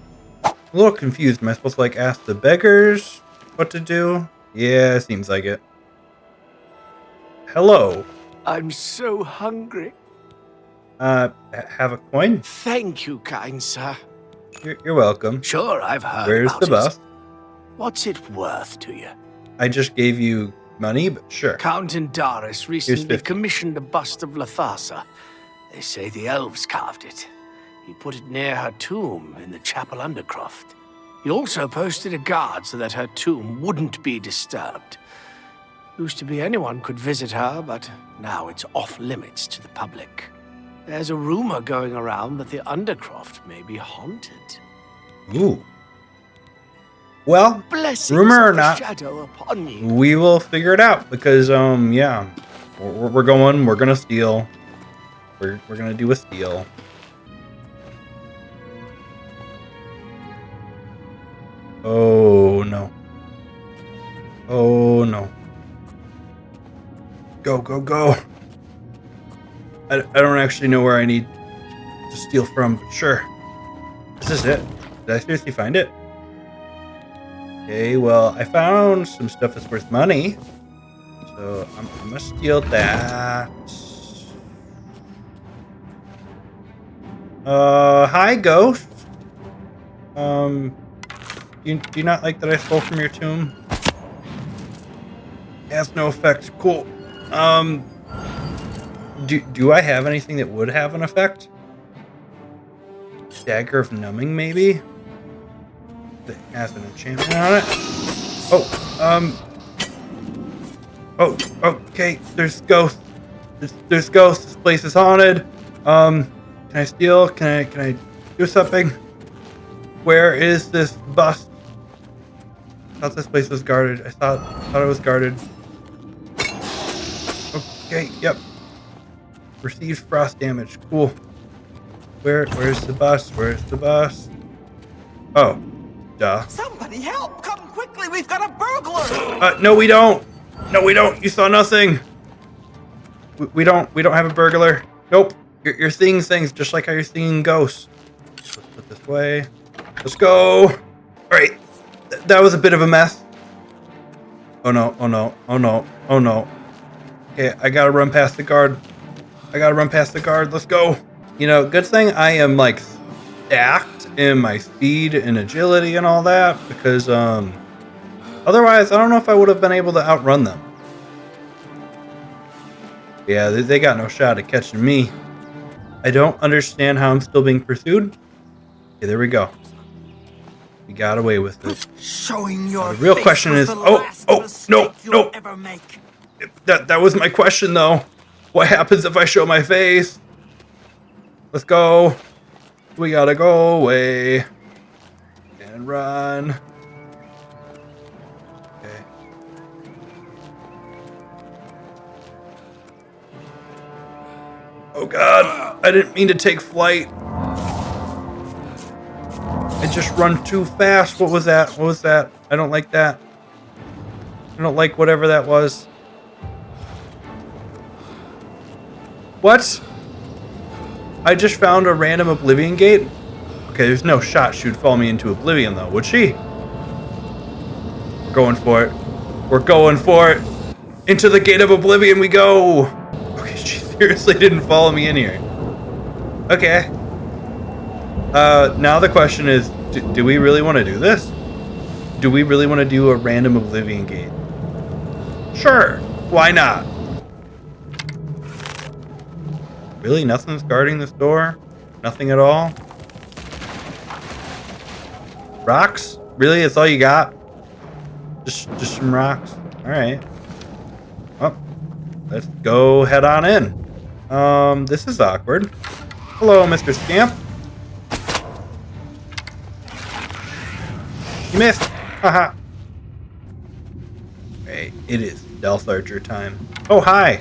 I'm a little confused. Am I supposed to like ask the beggars what to do? Yeah, seems like it. Hello. I'm so hungry. Have a coin? Thank you, kind sir. You're welcome. Sure, I've heard Where's about the it. bus? What's it worth to you? I just gave you money, but sure. Count Indaris recently 50. commissioned a bust of Lathasa. They say the elves carved it. He put it near her tomb in the chapel undercroft. He also posted a guard so that her tomb wouldn't be disturbed. Used to be anyone could visit her, but now it's off limits to the public. There's a rumor going around that the undercroft may be haunted. Ooh. Well, Blessings rumor or of the not, shadow upon you. we will figure it out because, yeah, we're gonna steal. We're gonna do a steal. Oh no. Oh no. Go, go, go. I don't actually know where I need to steal from, but sure. This is it. Did I seriously find it? Okay, well, I found some stuff that's worth money. So I'm gonna steal that. Hi, ghost. Do you not like that I stole from your tomb? It has no effect. Cool. Do I have anything that would have an effect? Dagger of Numbing, maybe? That has an enchantment on it? Oh, okay, there's ghosts. There's ghosts. This place is haunted. Can I steal? Can I do something? Where is this bust? I thought this place was guarded. I thought it was guarded. Okay, yep. Received frost damage. Cool. Where's the bus? Where's the bus? Oh, duh. Somebody help! Come quickly, we've got a burglar! No, we don't. No, we don't. You saw nothing. We don't have a burglar. Nope. You're seeing things just like how you're seeing ghosts. Let's put this way. Let's go. All right. That was a bit of a mess. Oh no. Oh no. Oh no. Oh no. Okay, I gotta run past the guard. Let's go. You know, good thing I am like stacked in my speed and agility and all that because otherwise I don't know if I would have been able to outrun them. Yeah, they got no shot at catching me. I don't understand how I'm still being pursued. Okay, there we go. We got away with it. Showing your The real question is, no. Ever make. That was my question though. What happens if I show my face? Let's go. We gotta go away and run. Okay. Oh God, I didn't mean to take flight. I just run too fast. What was that? I don't like that. I don't like whatever that was. What? I just found a random Oblivion gate? Okay, there's no shot she'd follow me into Oblivion though, would she? We're going for it. We're going for it. Into the gate of Oblivion we go. Okay, she seriously didn't follow me in here. Okay. Now the question is, do we really want to do this? Do we really want to do a random Oblivion gate? Sure. Why not? Really? Nothing's guarding this door? Nothing at all? Rocks? Really? That's all you got? Just some rocks? Alright. Well, let's go head on in. This is awkward. Hello, Mr. Scamp. You missed. Haha. Hey, it is stealth archer time. Oh, hi.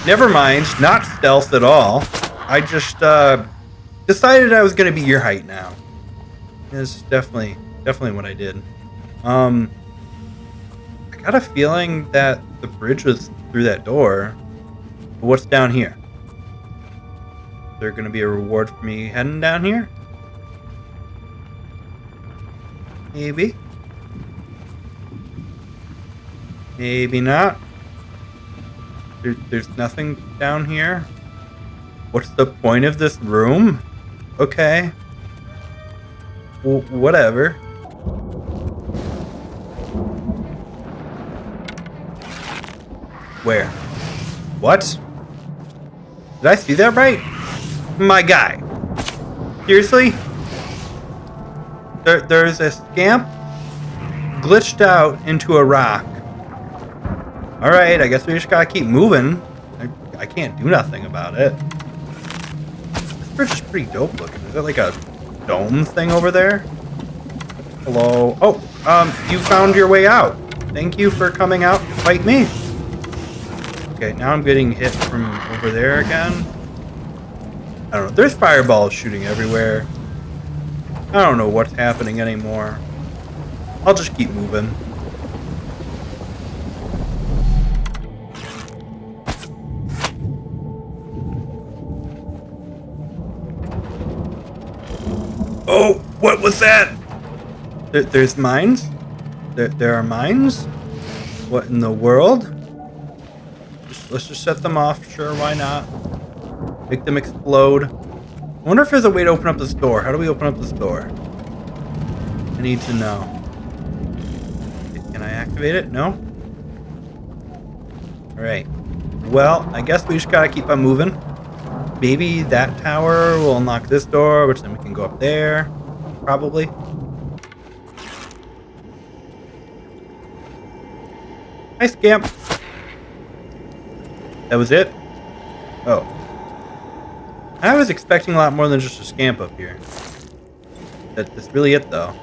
Never mind. Not stealth at all. I just, decided I was gonna be your height now. It's definitely what I did. I got a feeling that the bridge was through that door. But what's down here? Is there gonna be a reward for me heading down here? Maybe. Maybe not. There's nothing down here. What's the point of this room? Okay. Whatever. Where? What? Did I see that right? My guy. Seriously? There's a scamp glitched out into a rock. Alright, I guess we just gotta keep moving. I can't do nothing about it. This bridge is pretty dope looking. Is that like a dome thing over there? Hello. Oh, you found your way out. Thank you for coming out to fight me. Okay, now I'm getting hit from over there again. I don't know. There's fireballs shooting everywhere. I don't know what's happening anymore. I'll just keep moving. Oh, what was that? There's mines? There are mines? What in the world? Let's just set them off. Sure, why not? Make them explode. I wonder if there's a way to open up this door. How do we open up this door? I need to know. Can I activate it? No? Alright. Well, I guess we just gotta keep on moving. Maybe that tower will unlock this door, which then we can go up there. Probably. Hi, Scamp. That was it? Oh. I was expecting a lot more than just a scamp up here. That's really it, though.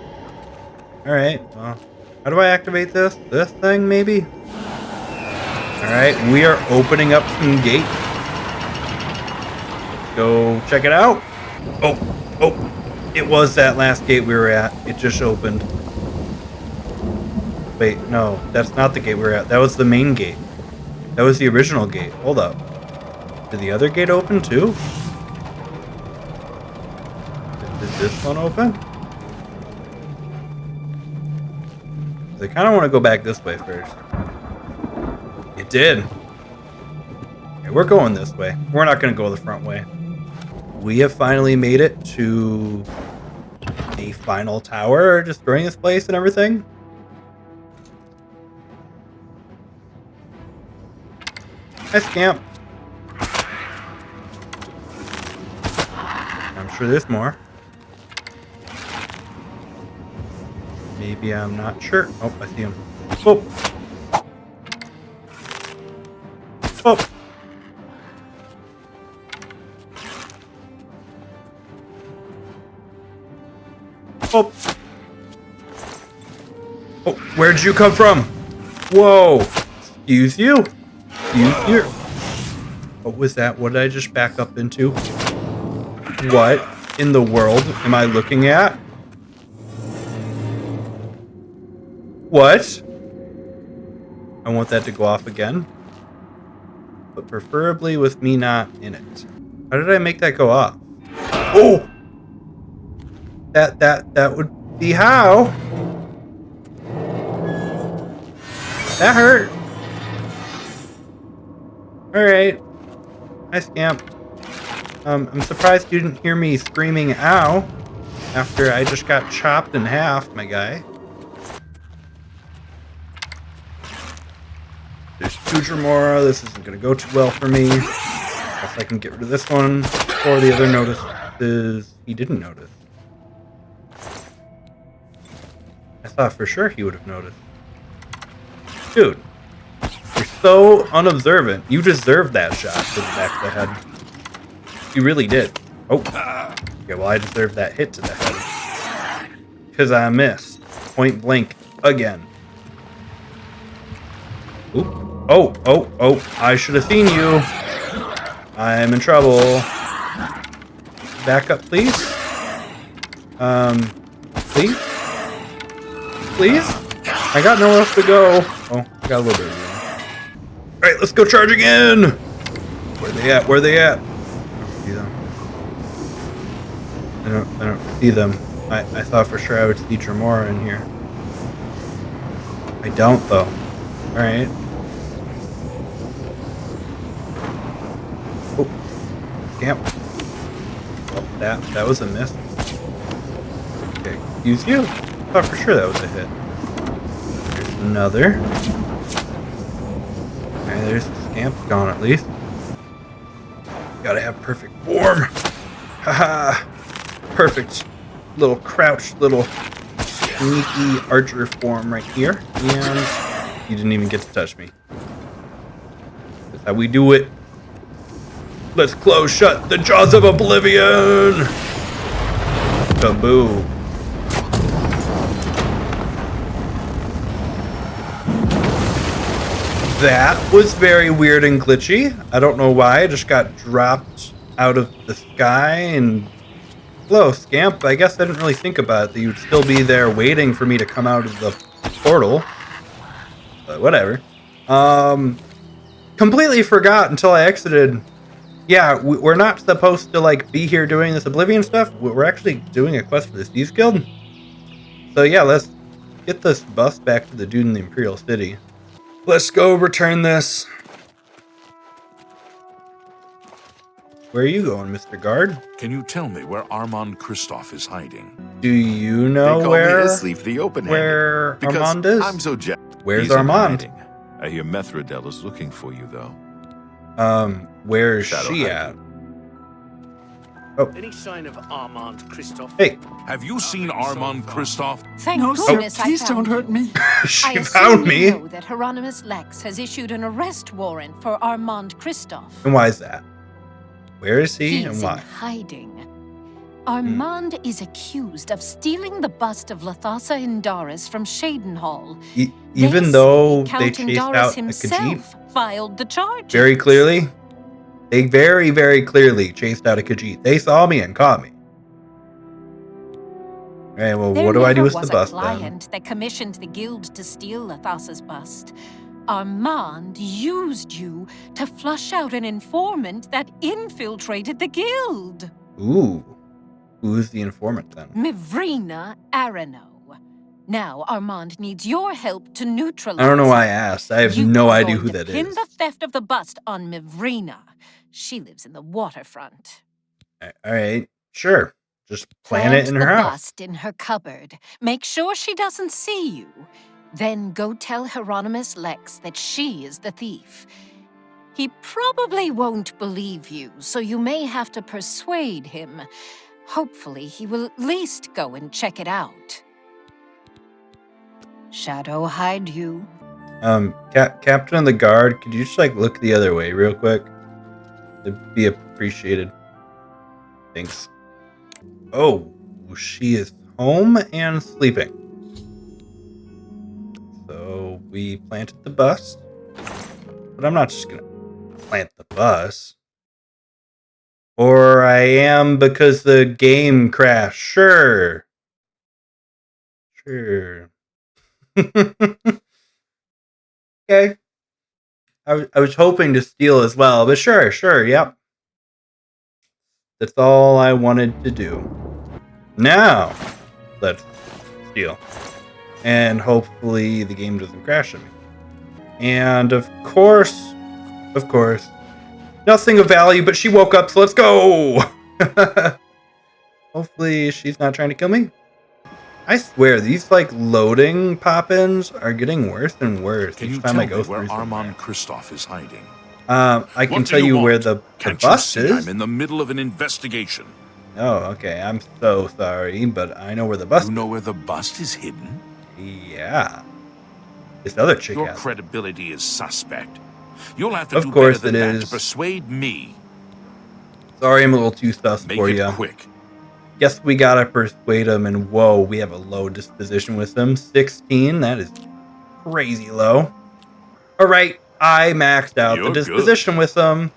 Alright, well. How do I activate this? This thing, maybe? Alright, we are opening up some gates. Go check it out. Oh. It was that last gate we were at. It just opened. Wait, no. That's not the gate we were at. That was the main gate. That was the original gate. Hold up. Did the other gate open too? Did this one open? I kind of want to go back this way first. It did. Okay, we're going this way. We're not going to go the front way. We have finally made it to a final tower, destroying this place and everything. Hi, Scamp. I'm sure there's more. Maybe I'm not sure. Oh, I see him. Oh. Oh. Oh. Oh, where'd you come from? Whoa. Excuse you? What was that? What did I just back up into? What in the world am I looking at? What? I want that to go off again. But preferably with me not in it. How did I make that go off? Oh! That would be how. That hurt. Alright. Hi, Scamp. I'm surprised you didn't hear me screaming ow after I just got chopped in half, my guy. There's two Dremora. This isn't going to go too well for me. If I can get rid of this one before the other notices. He didn't notice. I thought for sure he would have noticed. Dude. You're so unobservant. You deserved that shot to the back of the head. You really did. Oh. Okay, well, I deserved that hit to the head. Because I missed. Point blank. Again. Oop. Oh. I should have seen you. I'm in trouble. Back up, please. Please? Please? I got nowhere else to go. Oh, I got a little bit of room. Alright, let's go charge again! Where they at? Where they at? I don't see them. I thought for sure I would see Dremora in here. I don't, though. Alright. Oh. Camp. Oh, that was a miss. Okay, excuse you? I thought for sure that was a hit. There's another. Okay, there's the Scamp gone at least. Gotta have perfect form. Haha. Perfect. Little crouched, little sneaky archer form right here. And you didn't even get to touch me. That's how we do it. Let's close shut the jaws of Oblivion. Kaboo. That was very weird and glitchy. I don't know why. I just got dropped out of the sky and... Hello, Scamp. I guess I didn't really think about it, that you'd still be there waiting for me to come out of the portal. But whatever. Completely forgot until I exited. Yeah, we're not supposed to, like, be here doing this Oblivion stuff. We're actually doing a quest for the Thieves Guild. So yeah, let's get this bus back to the dude in the Imperial City. Let's go return this. Where are you going, Mr. Guard? Can you tell me where Armand Kristoff is hiding? Do you know They call where me Asleep the Open-Handed, where because Armand is? I'm so jealous. Where's He's in Armand? hiding. I hear Methradel is looking for you, though. Where is Shadow she hiding. at? Oh, Any sign of Armand Kristoff? hey, Have you seen Armand Kristoff? Thank No, sir, goodness I please found don't hurt you. me. she I found assume me. you know that Hieronymus Lex has issued an arrest warrant for Armand Kristoff. And why is that? Where is he He's and in why? hiding. Armand is accused of stealing the bust of Lathasa Indaris from Shadenhall. Even They though say they Count chased Indaris out a Khajiit himself filed the charges. very clearly, they very, very clearly chased out a Khajiit. They saw me and caught me. Okay, well, There what do I do never with was the bust a then? client that commissioned the guild to steal Lathasa's bust. Armand used you to flush out an informant that infiltrated the guild. Ooh, who's the informant then? Mivrina Arano. Now Armand needs your help to neutralize. I don't know why I asked. I have You no are idea going who to that pin is. the theft of the bust on Mivrina. She lives in the waterfront. All right, sure. Just plant it in her the house. bust in her cupboard. Make sure she doesn't see you. Then go tell Hieronymus Lex that she is the thief. He probably won't believe you, so you may have to persuade him. Hopefully, he will at least go and check it out. Shadow hide you. Captain of the Guard, could you just, like, look the other way real quick? It'd be appreciated. Thanks. Oh, she is home and sleeping. So we planted the bus. But I'm not just gonna plant the bus. Or I am because the game crashed. Sure. Sure. Okay. I was hoping to steal as well, but sure, yep. That's all I wanted to do. Now, let's steal. And hopefully the game doesn't crash on me. And of course, nothing of value, but she woke up, so let's go! Hopefully she's not trying to kill me. I swear, these, like, loading pop-ins are getting worse and worse Can each you time tell I go me through where somewhere. Armand Kristoff is hiding? I can What do tell you where want? the Can't bus you see is. I'm in the middle of an investigation. Oh, okay. I'm so sorry, but I know where the bus You know where the bust is hidden? Yeah. This other chick Your has it. credibility is suspect. You'll have to Of do course better than it that to is. persuade me. Sorry, I'm a little too sus Make for it you. quick. Guess we gotta persuade him, and whoa, we have a low disposition with him. 16, that is crazy low. Alright, I maxed out You're the disposition with him.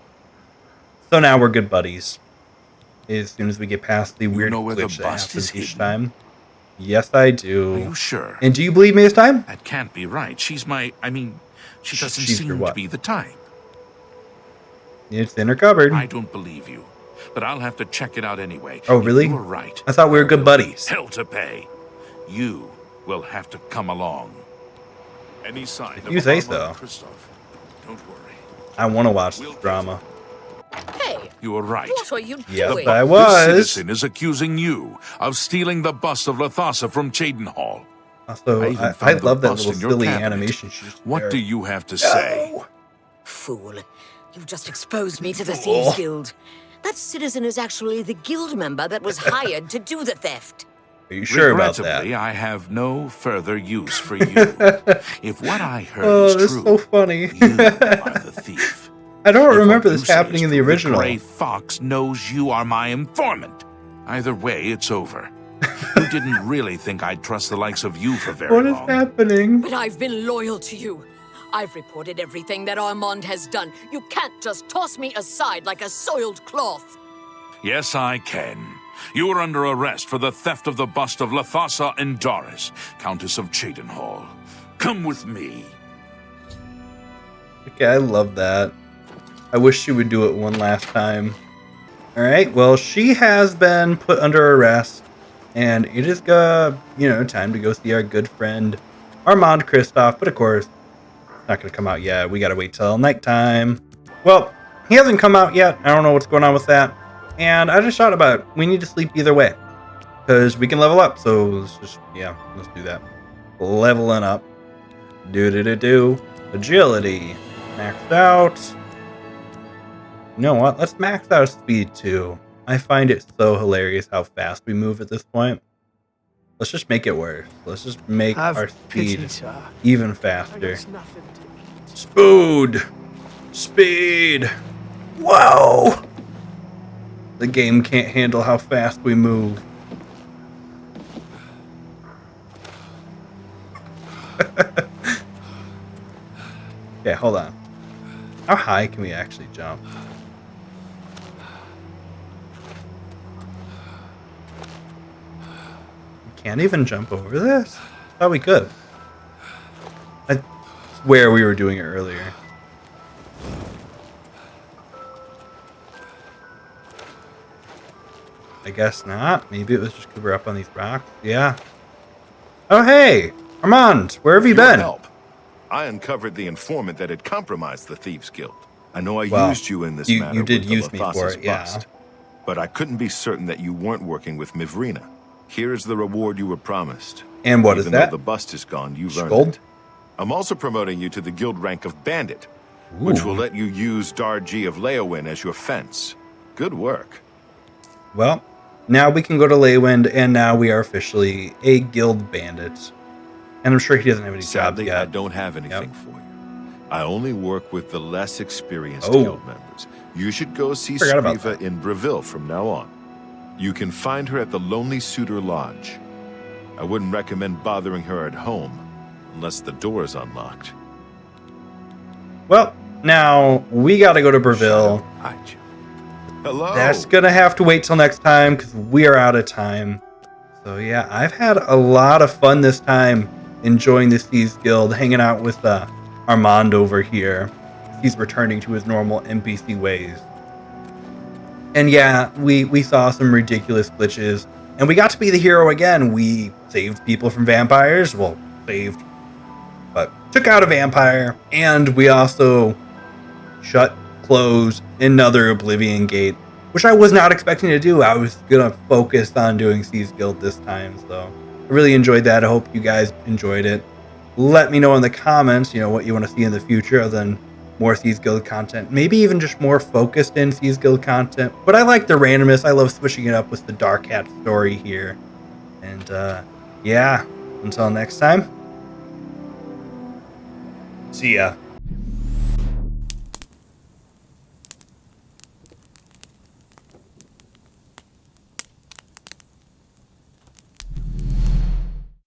So now we're good buddies. As soon as we get past the weird know where the glitch that bust happens is each hidden? time. Yes, I do. Are you sure? And do you believe me this time? That can't be right. She doesn't She's seem your to what? be the type. It's in her cupboard. I don't believe you, but I'll have to check it out anyway. Oh, really? If you're right. I thought we were good buddies. Hell to pay. You will have to come along. Any sign If of you say Armand so. Kristoff? Don't worry. I want to watch this drama. Hey, You were right. what are you Yes, doing? I This was. citizen is accusing you of stealing the bust of Lathasa from Chadenhall. Also, even I found the love that bust little in your silly cabinet. animation. She's What there. do you have to say? No. Fool. You've just exposed me to the Fool. Thieves Guild. That citizen is actually the guild member that was hired to do the theft. Are you sure about that? Regrettably, I have no further use for you. If what I heard Oh, is that's true, so funny. you are the thief. I don't If remember what this you say happening is in the true, original. Gray Fox knows you are my informant. Either way, it's over. You didn't really think I'd trust the likes of you for very What is long. happening? But I've been loyal to you. I've reported everything that Armand has done. You can't just toss me aside like a soiled cloth. Yes, I can. You are under arrest for the theft of the bust of Lethasa Indaris, Countess of Chedenhall. Come with me. Okay, I love that. I wish she would do it one last time. Alright, well, she has been put under arrest, and it is, time to go see our good friend Armand Kristoff, but of course, it's not going to come out yet. We got to wait till nighttime. Well, he hasn't come out yet. I don't know what's going on with that. And I just thought about it. We need to sleep either way, because we can level up. So let's do that. Leveling up. Do. Agility. Maxed out. You know what? Let's max out speed too. I find it so hilarious how fast we move at this point. Let's just make it worse. Let's just make our speed even faster. Speed. Whoa! The game can't handle how fast we move. Okay, hold on. How high can we actually jump? We can't even jump over this? I thought we could. I swear we were doing it earlier. I guess not. Maybe it was just because we're up on these rocks. Yeah. Oh, hey! Armand, where have you been? Help. I uncovered the informant that had compromised the Thieves Guild. I know I used you in this matter. You did with use me for it, yeah. Bust, but I couldn't be certain that you weren't working with Mivrina. Here is the reward you were promised. And what is that? Even though the bust is gone, you've earned it. I'm also promoting you to the guild rank of Bandit, which will let you use Dar'Kat of Leyawind as your fence. Good work. Well, now we can go to Leyawind, and now we are officially a guild bandit. And I'm sure he doesn't have any jobs yet. I don't have anything for you. I only work with the less experienced guild members. You should go see Skriva in Breville from now on. You can find her at the Lonely Suitor Lodge. I wouldn't recommend bothering her at home, unless the door is unlocked. Well, now we gotta go to Breville. Hello. That's gonna have to wait till next time, because we are out of time. So yeah, I've had a lot of fun this time enjoying the Thieves Guild, hanging out with Armand over here. He's returning to his normal NPC ways. And yeah, we saw some ridiculous glitches, and we got to be the hero again. We saved people from vampires. Well, but took out a vampire, and we also closed another Oblivion gate, which I was not expecting to do. I was gonna focus on doing Thieves Guild this time, so I really enjoyed that. I hope you guys enjoyed it. Let me know in the comments, what you want to see in the future other than more Thieves Guild content. Maybe even just more focused in Thieves Guild content. But I like the randomness. I love switching it up with the Dar'Kat story here. And yeah, until next time. See ya.